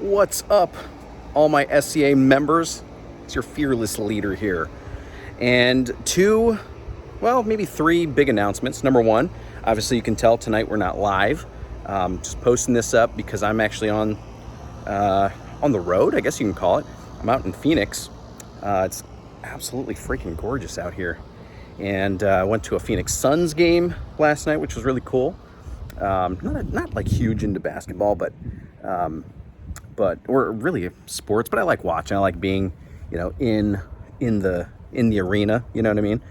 What's up, all my SCA members? It's your fearless leader here. And maybe three big announcements. Number one, obviously you can tell tonight we're not live. Just posting this up because I'm actually on the road, I guess you can call it. I'm out in Phoenix. It's absolutely freaking gorgeous out here. And I went to a Phoenix Suns game last night, which was really cool. Not like huge into basketball, but or really sports. But I like watching. I like being, in the arena. You know what I mean?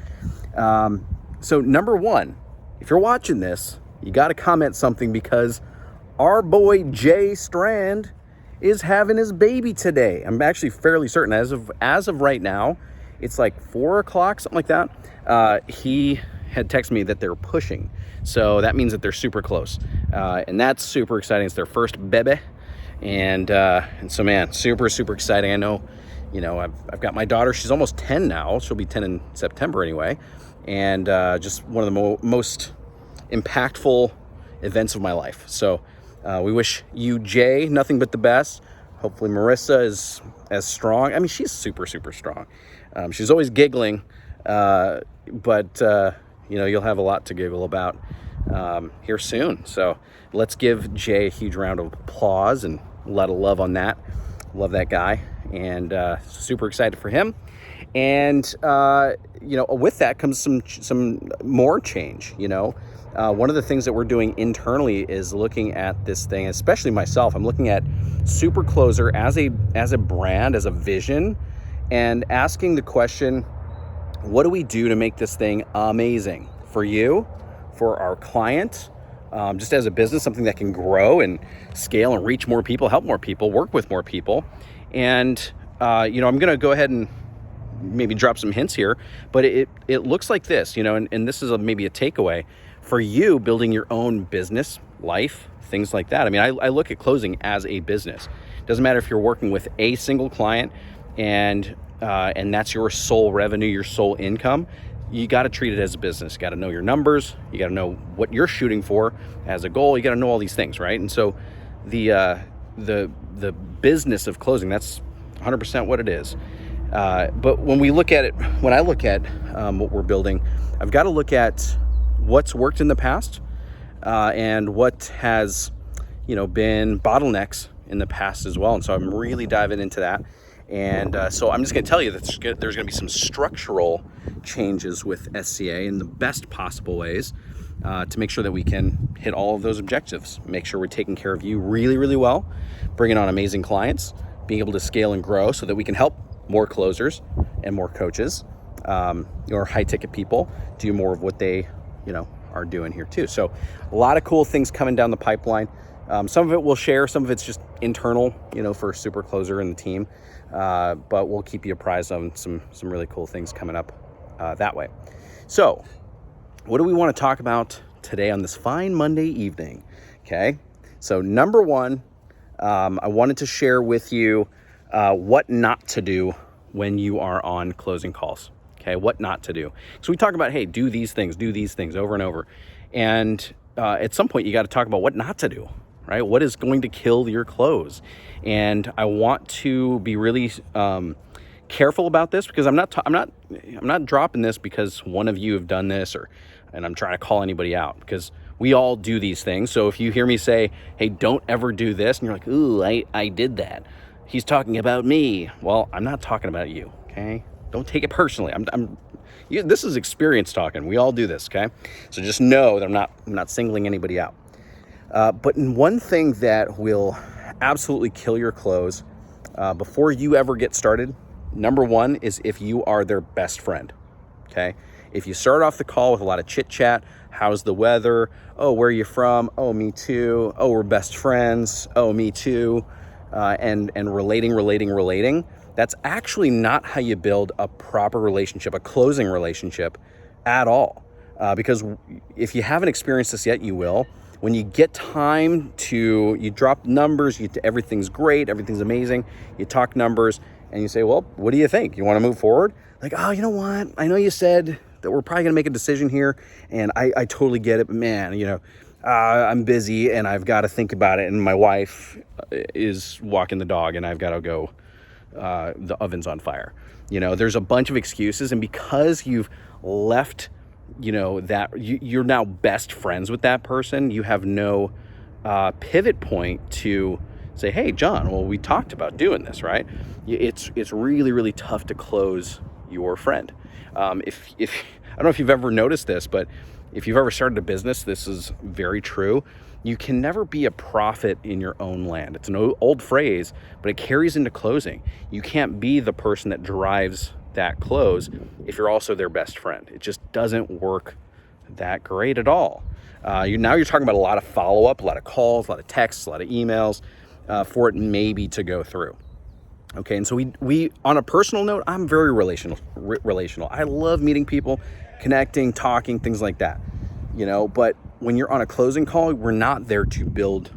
So number one, if you're watching this, you got to comment something because our boy Jay Strand is having his baby today. I'm actually fairly certain as of right now, it's like 4 o'clock, something like that. He had texted me that they're pushing. So that means that they're super close. And that's super exciting. It's their first bebe. And so, man, super, super exciting. I know, I've got my daughter. She's almost 10 now. She'll be 10 in September anyway. And just one of the most impactful events of my life. So we wish you, Jay, nothing but the best. Hopefully Marissa is as strong. I mean, she's super, super strong. She's always giggling, but you'll have a lot to giggle about here soon. So let's give Jay a huge round of applause and a lot of love on that. Love that guy, and super excited for him. And with that comes some more change. One of the things that we're doing internally is looking at this thing, especially myself. I'm looking at Super Closer as a brand, as a vision, and asking the question, what do we do to make this thing amazing for you, for our client, just as a business, something that can grow and scale and reach more people, help more people, work with more people. And I'm going to go ahead and maybe drop some hints here, but it looks like this, and this is maybe a takeaway for you building your own business, life, things like that. I mean, I look at closing as a business. Doesn't matter if you're working with a single client and that's your sole revenue, your sole income. You got to treat it as a business. You got to know your numbers. You got to know what you're shooting for as a goal. You got to know all these things, right? And so the business of closing, that's 100% what it is. But when I look at what we're building, I've got to look at what's worked in the past and what has, been bottlenecks in the past as well. And so I'm really diving into that. And so I'm just going to tell you that there's going to be some structural changes with SCA in the best possible ways to make sure that we can hit all of those objectives. Make sure we're taking care of you really, really well, bringing on amazing clients, being able to scale and grow so that we can help more closers and more coaches, or high-ticket people do more of what they, are doing here too. So a lot of cool things coming down the pipeline. Some of it we'll share, some of it's just internal, for Super Closer and the team. But we'll keep you apprised on some really cool things coming up that way. So what do we want to talk about today on this fine Monday evening? Okay. So number one, I wanted to share with you what not to do when you are on closing calls. Okay, what not to do. So we talk about, hey, do these things over and over. And at some point, you got to talk about what not to do, right? What is going to kill your close? And I want to be really careful about this because I'm not dropping this because one of you have done this and I'm trying to call anybody out, because we all do these things. So if you hear me say, hey, don't ever do this, and you're like, ooh, I did that, he's talking about me. Well, I'm not talking about you, okay? Don't take it personally. This is experience talking. We all do this, okay? So just know that I'm not singling anybody out. But one thing that will absolutely kill your close before you ever get started, number one, is if you are their best friend, okay? If you start off the call with a lot of chit chat, how's the weather? Oh, where are you from? Oh, me too. Oh, we're best friends. Oh, me too. And relating. That's actually not how you build a proper relationship, a closing relationship at all. Because if you haven't experienced this yet, you will. When you get time you drop numbers, everything's great, everything's amazing. You talk numbers and you say, well, what do you think? You want to move forward? Like, oh, you know what? I know you said that we're probably going to make a decision here, and I totally get it. But man, I'm busy and I've got to think about it, and my wife is walking the dog and I've got to go, the oven's on fire. There's a bunch of excuses, and because you've left, that you're now best friends with that person, you have no pivot point to say, hey, John, well, we talked about doing this, right? It's really, really tough to close your friend. If I don't know if you've ever noticed this, but if you've ever started a business, this is very true. You can never be a prophet in your own land. It's an old phrase, but it carries into closing. You can't be the person that drives that close if you're also their best friend. It just doesn't work that great at all. Now you're talking about a lot of follow-up, a lot of calls, a lot of texts, a lot of emails for it maybe to go through. Okay, and so we on a personal note, I'm very relational. I love meeting people, connecting, talking, things like that. But when you're on a closing call, we're not there to build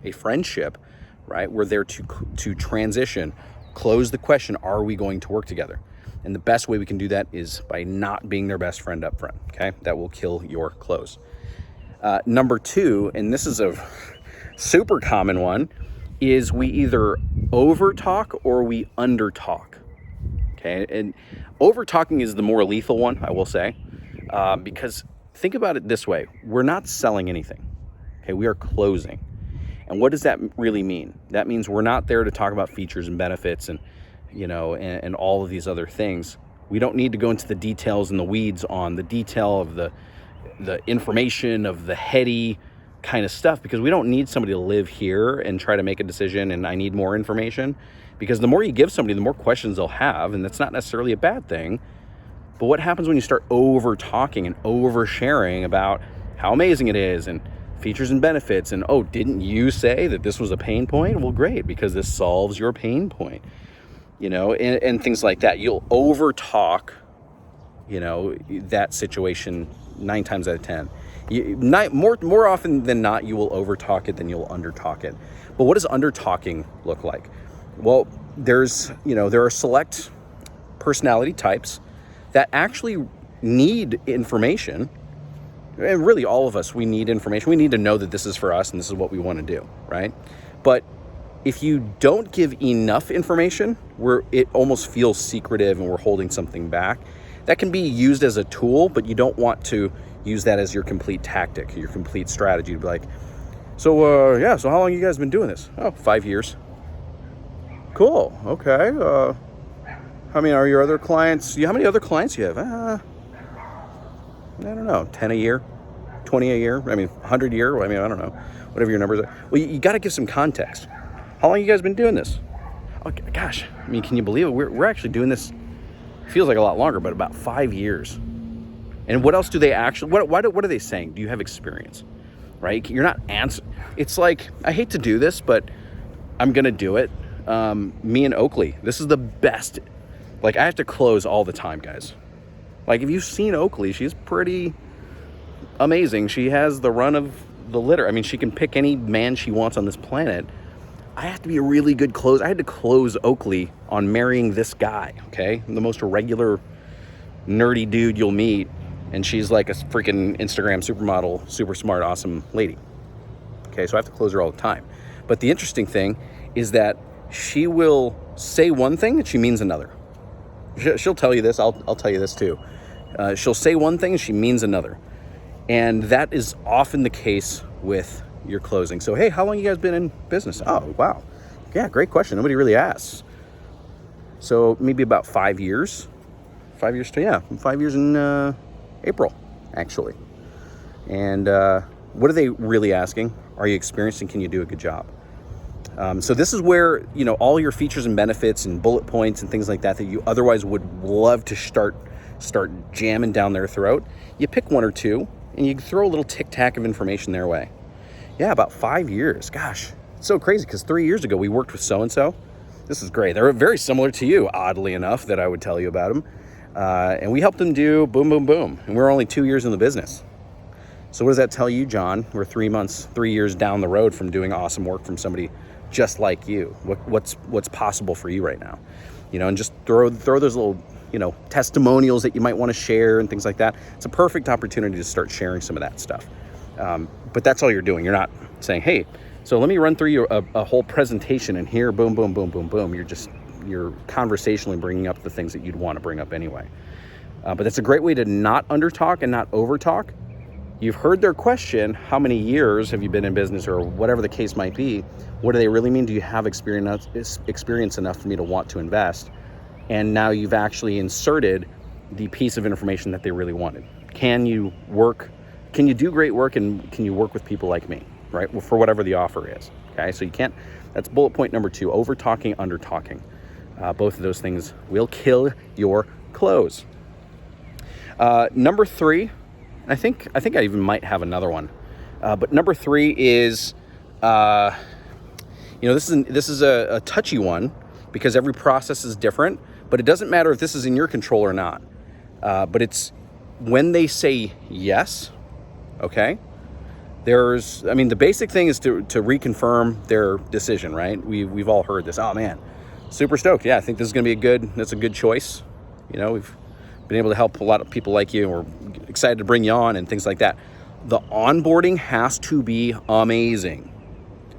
a friendship, right? We're there to transition, close the question, are we going to work together? And the best way we can do that is by not being their best friend up front, okay? That will kill your close. Number two, and this is a super common one, is we either over talk or we under talk. Okay, and over talking is the more lethal one, I will say, because think about it this way: we're not selling anything. Okay, we are closing. And what does that really mean? That means we're not there to talk about features and benefits and and all of these other things. We don't need to go into the details and the weeds on the detail of the information of the heady kind of stuff, because we don't need somebody to live here and try to make a decision and I need more information, because the more you give somebody, the more questions they'll have, and that's not necessarily a bad thing. But what happens when you start over talking and over sharing about how amazing it is and features and benefits, and oh, didn't you say that this was a pain point? Well, great, because this solves your pain point, and things like that. You'll over talk that situation 9 times out of 10. More often than not, you will over talk it than you'll under talk it. But what does under talking look like? Well, there are select personality types that actually need information. And really, all of us, we need information. We need to know that this is for us and this is what we want to do, right? But if you don't give enough information, where it almost feels secretive and we're holding something back, that can be used as a tool, but you don't want to use that as your complete tactic, your complete strategy to be like, so how long you guys been doing this? Oh, 5 years. Cool, okay. How many are your other clients? How many other clients you have? I don't know, 10 a year, 20 a year, 100 a year. I don't know, whatever your numbers are. Well, you got to give some context. How long you guys been doing this? Oh, gosh, can you believe it? We're actually doing this, feels like a lot longer, but about 5 years. And what else do they actually, what are they saying? Do you have experience, right? You're not answering. It's like, I hate to do this, but I'm going to do it. Me and Oakley, this is the best. Like, I have to close all the time, guys. Like, if you've seen Oakley, she's pretty amazing. She has the run of the litter. She can pick any man she wants on this planet. I have to be a really good close. I had to close Oakley on marrying this guy, okay? I'm the most irregular, nerdy dude you'll meet. And she's like a freaking Instagram supermodel, super smart, awesome lady. Okay, so I have to close her all the time. But the interesting thing is that she will say one thing and she means another. She'll tell you this, I'll tell you this too. She'll say one thing and she means another. And that is often the case with your closing. So, hey, how long you guys been in business? Oh, wow. Yeah, great question. Nobody really asks. So maybe about 5 years. 5 years to, 5 years in April, actually. And what are they really asking? Are you experienced and can you do a good job? So this is where, all your features and benefits and bullet points and things like that you otherwise would love to start jamming down their throat, you pick one or two and you throw a little tic-tac of information their way. Yeah, about 5 years. Gosh, it's so crazy because 3 years ago we worked with so-and-so. This is great. They're very similar to you, oddly enough, that I would tell you about them. And we helped them do boom, boom, boom. And we're only 2 years in the business. So what does that tell you, John? We're 3 years down the road from doing awesome work from somebody just like you. What's possible for you right now? And just throw those little, testimonials that you might want to share and things like that. It's a perfect opportunity to start sharing some of that stuff. But but that's all you're doing. You're not saying, hey, so let me run through you a whole presentation, and here, boom, boom, boom, boom, boom. You're conversationally bringing up the things that you'd want to bring up anyway. But that's a great way to not undertalk and not overtalk. You've heard their question, how many years have you been in business, or whatever the case might be? What do they really mean? Do you have experience enough for me to want to invest? And now you've actually inserted the piece of information that they really wanted. Can you do great work, and can you work with people like me, right? Well, for whatever the offer is, okay? So that's bullet point number 2, over talking, under talking. Both of those things will kill your close. Number 3, I think I even might have another one. But number 3 is, this is a touchy one, because every process is different, but it doesn't matter if this is in your control or not. But it's when they say yes, okay? The basic thing is to reconfirm their decision, right? We've all heard this. Oh man, super stoked. Yeah, I think this is going to be that's a good choice. We've been able to help a lot of people like you. We're excited to bring you on and things like that. The onboarding has to be amazing,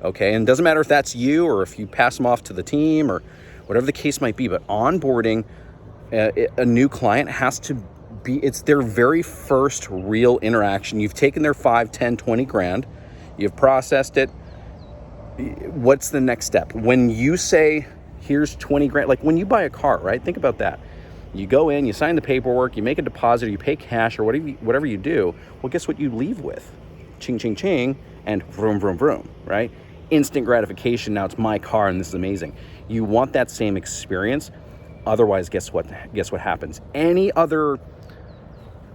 okay? And it doesn't matter if that's you or if you pass them off to the team or whatever the case might be, but onboarding a new client has to be, it's their very first real interaction. You've taken their 5, 10, 20 grand, you've processed it. What's the next step? When you say, here's 20 grand, like when you buy a car, right? Think about that. You go in, you sign the paperwork, you make a deposit, or you pay cash, or whatever you do. Well, guess what you leave with? Ching, ching, ching, and vroom, vroom, vroom, right? Instant gratification. Now it's my car, and this is amazing. You want that same experience. Otherwise, guess what happens? Any other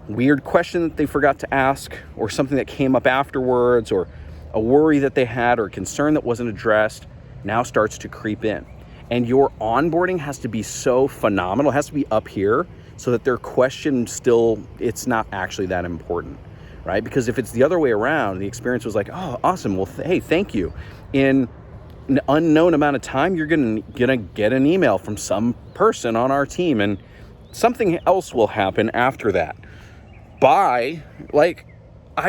weird question that they forgot to ask, or something that came up afterwards, or a worry that they had, or a concern that wasn't addressed, now starts to creep in. And your onboarding has to be so phenomenal, it has to be up here, so that their question it's not actually that important, right? Because if it's the other way around, the experience was like, oh, awesome, well, hey, thank you. In an unknown amount of time, you're gonna get an email from some person on our team, and something else will happen after that. I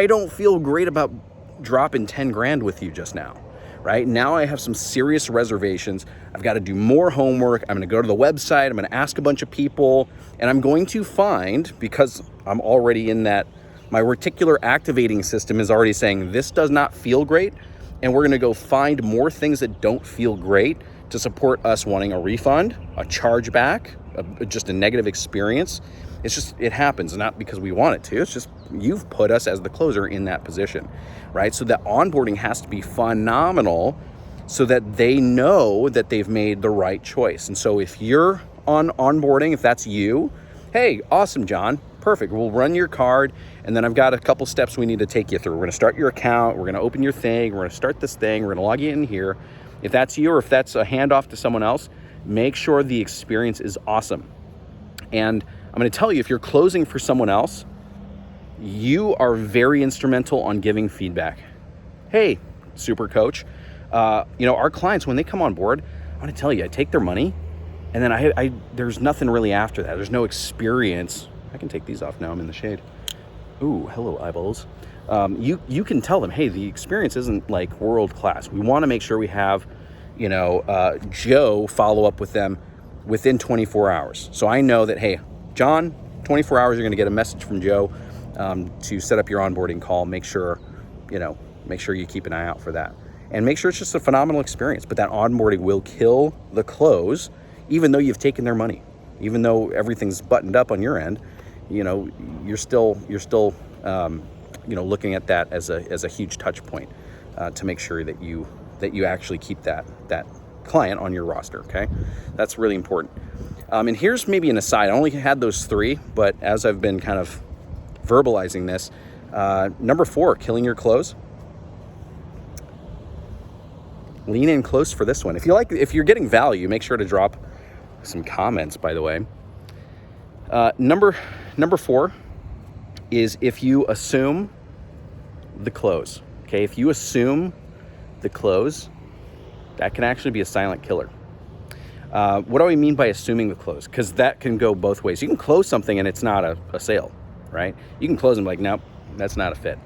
don't feel great about dropping 10 grand with you just now. Right now, I have some serious reservations. I've got to do more homework. I'm going to go to the website. I'm going to ask a bunch of people, and I'm going to find, because I'm already in that, my reticular activating system is already saying this does not feel great, and we're going to go find more things that don't feel great to support us wanting a refund, a chargeback, just a negative experience. It happens, not because we want it to. It's just you've put us as the closer in that position, right? So that onboarding has to be phenomenal so that they know that they've made the right choice. And so if you're on onboarding, if that's you, hey, awesome, John, perfect. We'll run your card, and then I've got a couple steps we need to take you through. We're going to start your account. We're going to open your thing. We're going to start this thing. We're going to log you in here. If that's you, or if that's a handoff to someone else, make sure the experience is awesome. And I'm going to tell you, if you're closing for someone else, you are very instrumental on giving feedback. Hey, super coach, our clients, when they come on board, I want to tell you, I take their money, and then I there's nothing really after that. There's no experience. I can take these off now. I'm in the shade. Ooh, hello, eyeballs. You can tell them, hey, the experience isn't like world class. We want to make sure we have, Joe follow up with them within 24 hours. So I know that, hey, John, 24 hours, you're going to get a message from Joe to set up your onboarding call. Make sure you keep an eye out for that, and make sure it's just a phenomenal experience. But that onboarding will kill the close, even though you've taken their money, even though everything's buttoned up on your end. You're still looking at that as a huge touch point to make sure that you actually keep that client on your roster. Okay, that's really important. And here's maybe an aside. I only had those 3, but as I've been kind of verbalizing this, number 4, killing your close. Lean in close for this one. If you're getting value, make sure to drop some comments, by the way. Number 4 is if you assume the close. Okay, if you assume the close, that can actually be a silent killer. What do I mean by assuming the close? Because that can go both ways. You can close something and it's not a sale, right? You can close and be like, nope, that's not a fit.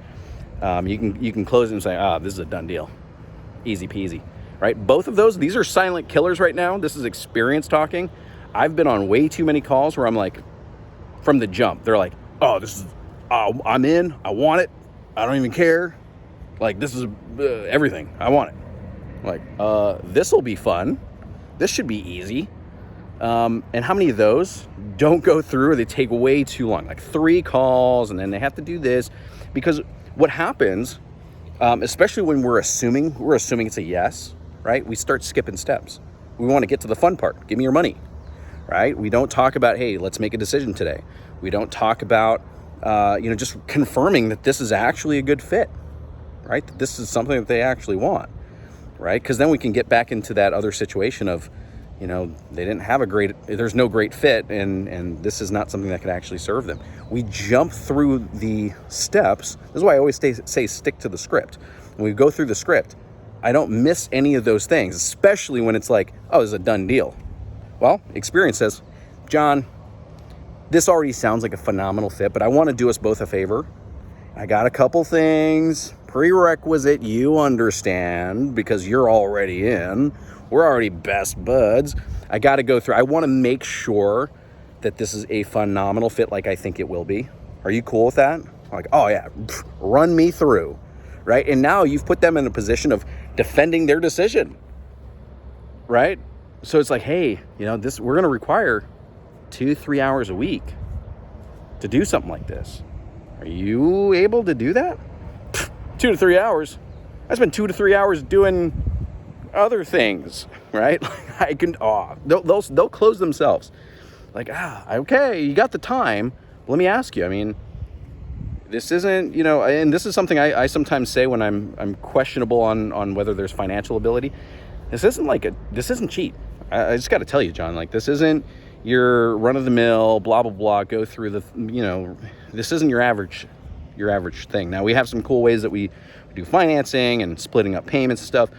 You can close it and say, this is a done deal. Easy peasy, right? Both of those, these are silent killers right now. This is experience talking. I've been on way too many calls where I'm like, from the jump, they're like, I'm in, I want it. I don't even care. Like, this is everything. I want it. Like, this will be fun. This should be easy. And how many of those don't go through, or they take way too long, like 3 calls, and then they have to do this? Because what happens, especially when we're assuming it's a yes, right? We start skipping steps. We want to get to the fun part. Give me your money, right? We don't talk about, hey, let's make a decision today. We don't talk about, just confirming that this is actually a good fit, right? That this is something that they actually want, right? Because then we can get back into that other situation of, they didn't have there's no great fit, and this is not something that could actually serve them. We jump through the steps. This is why I always say stick to the script. When we go through the script, I don't miss any of those things, especially when it's like, oh, it's a done deal. Well, experience says, John, this already sounds like a phenomenal fit, but I want to do us both a favor. I got a couple things, prerequisite, you understand, because you're already in. We're already best buds. I got to go through. I want to make sure that this is a phenomenal fit like I think it will be. Are you cool with that? I'm like, oh yeah, run me through, right? And now you've put them in a position of defending their decision, right? So it's like, hey, we're going to require 2-3 hours a week to do something like this. Are you able to do that? 2 to 3 hours. I spend 2 to 3 hours doing other things, right? I can, they'll close themselves. Like, okay, you got the time. Let me ask you, this isn't, and this is something I sometimes say when I'm questionable on whether there's financial ability. This isn't cheap. I just got to tell you, John, like, this isn't your run-of-the-mill, blah, blah, blah, go through this isn't your average thing. Now, we have some cool ways that we do financing and splitting up payments and stuff,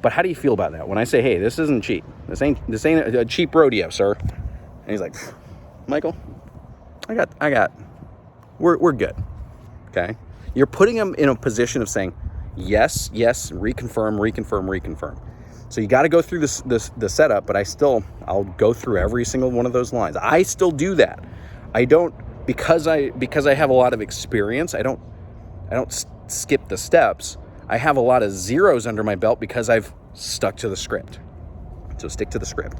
but how do you feel about that? When I say, hey, this isn't cheap. This ain't a cheap rodeo, sir. And he's like, Michael, we're good, okay? You're putting him in a position of saying, yes, reconfirm. So you got to go through the setup, but I'll go through every single one of those lines. I still do that. I don't, because I have a lot of experience, I don't skip the steps. I have a lot of zeros under my belt because I've stuck to the script. So stick to the script.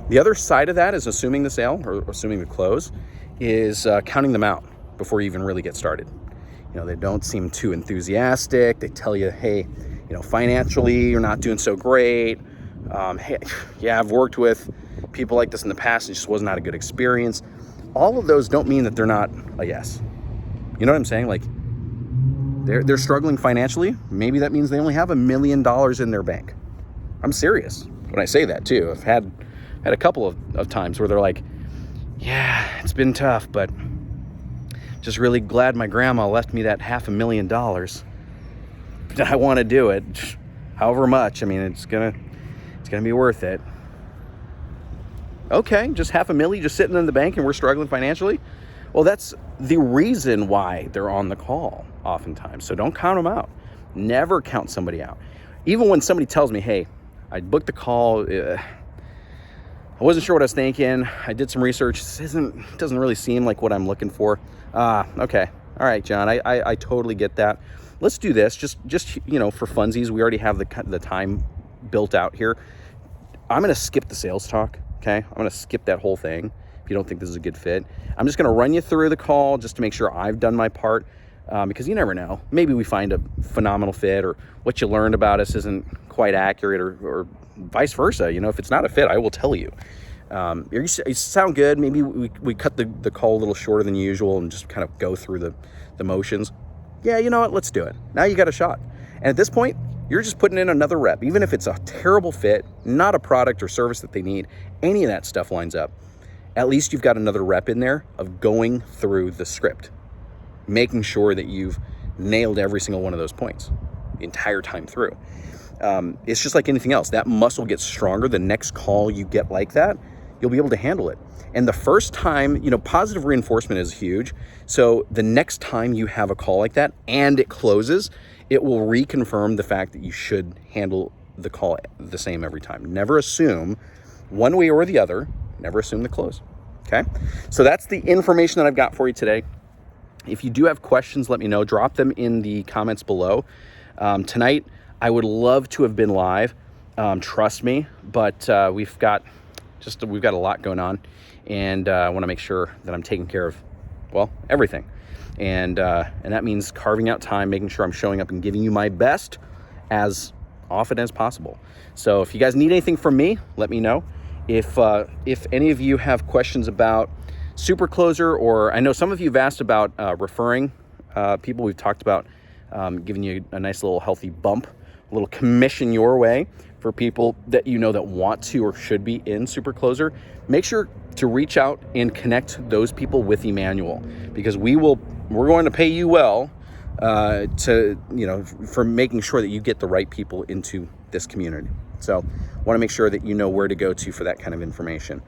The other side of that is assuming the sale or assuming the close is counting them out before you even really get started. They don't seem too enthusiastic. They tell you, hey, financially, you're not doing so great. Hey, yeah, I've worked with people like this in the past. It just was not a good experience. All of those don't mean that they're not a yes. You know what I'm saying? Like, they're struggling financially. Maybe that means they only have $1 million in their bank. I'm serious when I say that too. I've had a couple of times where they're like, yeah, it's been tough, but just really glad my grandma left me that $500,000. I want to do it, however much. It's gonna be worth it. Okay, just $500,000 just sitting in the bank and we're struggling financially. Well, that's the reason why they're on the call oftentimes. So don't count them out. Never count somebody out. Even when somebody tells me, hey, I booked the call. I wasn't sure what I was thinking. I did some research. This doesn't really seem like what I'm looking for. Okay. All right, John, I totally get that. Let's do this. Just for funsies, we already have the time built out here. I'm going to skip the sales talk. Okay. I'm going to skip that whole thing. If you don't think this is a good fit, I'm just going to run you through the call just to make sure I've done my part. Because you never know. Maybe we find a phenomenal fit, or what you learned about us isn't quite accurate, or vice versa. If it's not a fit, I will tell you. You sound good. Maybe we cut the call a little shorter than usual and just kind of go through the motions. Yeah, you know what? Let's do it. Now you got a shot. And at this point, you're just putting in another rep. Even if it's a terrible fit, not a product or service that they need, any of that stuff lines up. At least you've got another rep in there of going through the script, making sure that you've nailed every single one of those points the entire time through. It's just like anything else. That muscle gets stronger. The next call you get like that, you'll be able to handle it. And the first time, you know, positive reinforcement is huge. So the next time you have a call like that and it closes, it will reconfirm the fact that you should handle the call the same every time. Never assume one way or the other. Never assume the close. Okay? So that's the information that I've got for you today. If you do have questions, let me know. Drop them in the comments below. Tonight, I would love to have been live. Trust me, but we've got a lot going on, and I want to make sure that I'm taking care of, well, everything. And that means carving out time, making sure I'm showing up and giving you my best as often as possible. So if you guys need anything from me, let me know. If any of you have questions about SuperCloser, or I know some of you have asked about referring people. We've talked about giving you a nice little healthy bump, a little commission your way for people that you know that want to or should be in SuperCloser. Make sure to reach out and connect those people with Emmanuel, because we're going to pay you well for making sure that you get the right people into this community. So want to make sure that you know where to go to for that kind of information.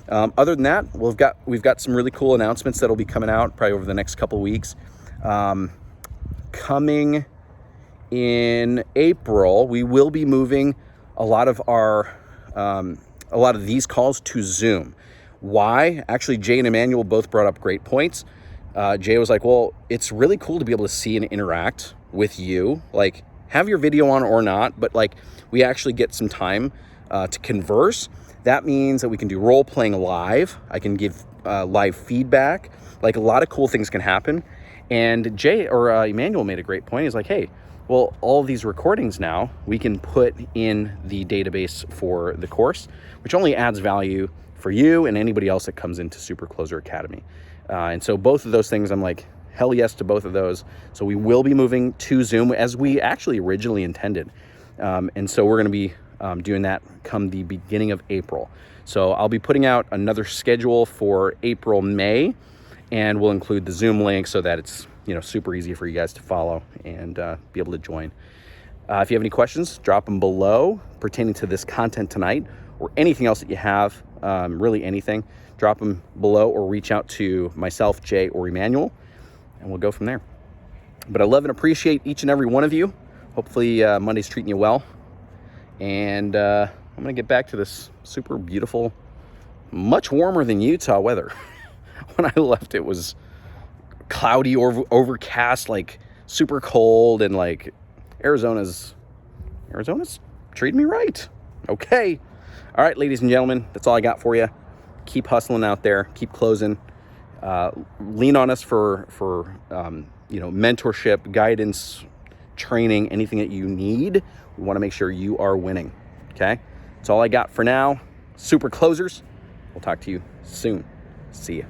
Other than that, we've got some really cool announcements that'll be coming out probably over the next couple of weeks. Coming in April, we will be moving a lot of these calls to Zoom. Why? Actually, Jay and Emmanuel both brought up great points. Jay was like, well, it's really cool to be able to see and interact with you. Like, have your video on or not, but like, we actually get some time to converse. That means that we can do role playing live. I can give live feedback. Like, a lot of cool things can happen. And Jay or Emmanuel made a great point. He's like, hey, well, all of these recordings now we can put in the database for the course, which only adds value for you and anybody else that comes into SuperCloser Academy. And so both of those things, I'm like, hell yes to both of those. So we will be moving to Zoom as we actually originally intended. And so we're going to be doing that come the beginning of April. So I'll be putting out another schedule for April, May, and we'll include the Zoom link so that it's, you know, super easy for you guys to follow and be able to join. If you have any questions, drop them below pertaining to this content tonight or anything else that you have, really anything, drop them below or reach out to myself, Jay, or Emmanuel, and we'll go from there. But I love and appreciate each and every one of you. Hopefully Monday's treating you well. And I'm going to get back to this super beautiful, much warmer than Utah weather. When I left, it was cloudy or overcast, like super cold, and like Arizona's treating me right. Okay. All right, ladies and gentlemen, that's all I got for you. Keep hustling out there, keep closing. Lean on us for mentorship, guidance, training, anything that you need. We want to make sure you are winning. Okay. That's all I got for now. SuperClosers. We'll talk to you soon. See ya.